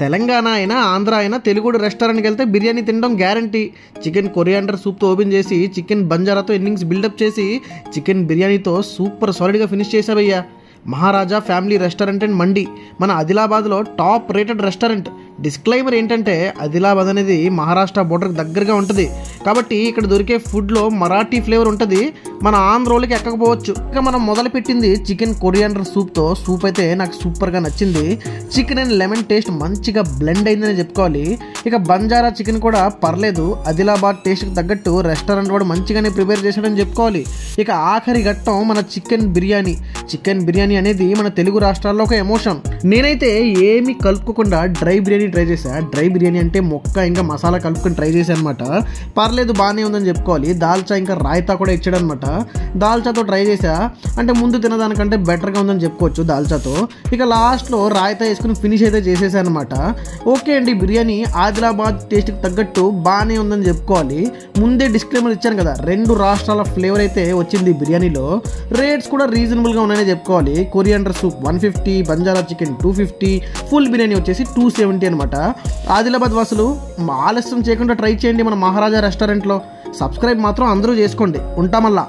తెలంగాణ అయినా ఆంధ్ర అయినా తెలుగు రెస్టారెంట్కి వెళ్తే బిర్యానీ తినడం గ్యారంటీ. చికెన్ కొరియాండర్ సూప్తో ఓపెన్ చేసి చికెన్ బంజారాతో ఇన్నింగ్స్ బిల్డప్ చేసి చికెన్ బిర్యానీతో సూపర్ సాలిడ్గా ఫినిష్ చేసావయ్యా. Maharaja family restaurant and Mandi మన ఆదిలాబాద్లో టాప్ రేటెడ్ రెస్టారెంట్. డిస్క్లైమర్ ఏంటంటే ఆదిలాబాద్ అనేది మహారాష్ట్ర బోర్డర్కి దగ్గరగా ఉంటుంది కాబట్టి ఇక్కడ దొరికే ఫుడ్లో మరాఠీ ఫ్లేవర్ ఉంటుంది, మన ఆంధ్రోళ్ళకి ఎక్కకపోవచ్చు. ఇక మనం మొదలుపెట్టింది చికెన్ కొరియాండర్ సూప్తో. సూప్ అయితే నాకు సూపర్గా నచ్చింది. చికెన్ అండ్ లెమన్ టేస్ట్ మంచిగా బ్లెండ్ అయిందని చెప్పుకోవాలి. ఇక బంజారా చికెన్ కూడా పర్లేదు, ఆదిలాబాద్ టేస్ట్కి తగ్గట్టు రెస్టారెంట్ కూడా మంచిగానే ప్రిపేర్ చేశాడని చెప్పుకోవాలి. ఇక ఆఖరి ఘట్టం మన చికెన్ బిర్యానీ. చికెన్ బిర్యానీ అనేది మన తెలుగు రాష్ట్రాల్లో ఒక ఎమోషన్. నేనైతే ఏమీ కలుపుకోకుండా డ్రై బిర్యానీ ట్రై చేశా. డ్రై బిర్యానీ అంటే మొక్క ఇంకా మసాలా కలుపుకొని ట్రై చేశాను అనమాట. పర్లేదు, బాగానే ఉందని చెప్పుకోవాలి. దాల్చా ఇంకా రాయితా కూడా ఇచ్చాడు అనమాట. దాల్చాతో ట్రై చేశా, అంటే ముందు తినదానికంటే బెటర్గా ఉందని చెప్పుకోవచ్చు దాల్చాతో. ఇక లాస్ట్లో రాయితా వేసుకుని ఫినిష్ అయితే చేసేసాను అనమాట. ఓకే అండి, బిర్యానీ ఆదిలాబాద్ టేస్ట్కి తగ్గట్టు బాగానే ఉందని చెప్పుకోవాలి. ముందే డిస్క్లైమర్ ఇచ్చాను కదా, 2 రాష్ట్రాల ఫ్లేవర్ అయితే వచ్చింది బిర్యానీలో. రేట్స్ కూడా రీజనబుల్గా ఉన్నాయని చెప్పుకోవాలి. Coriander soup 150, Banjara chicken 250, full biryani వచ్చేసి 270 అనమాట. ఆదిలాబాద్ వాసులు ఆలస్యం చేయకుండా ట్రై చేయండి మన మహారాజా రెస్టారెంట్లో. సబ్స్క్రైబ్ మాత్రం అందరూ చేసుకోండి. ఉంటామల్లా.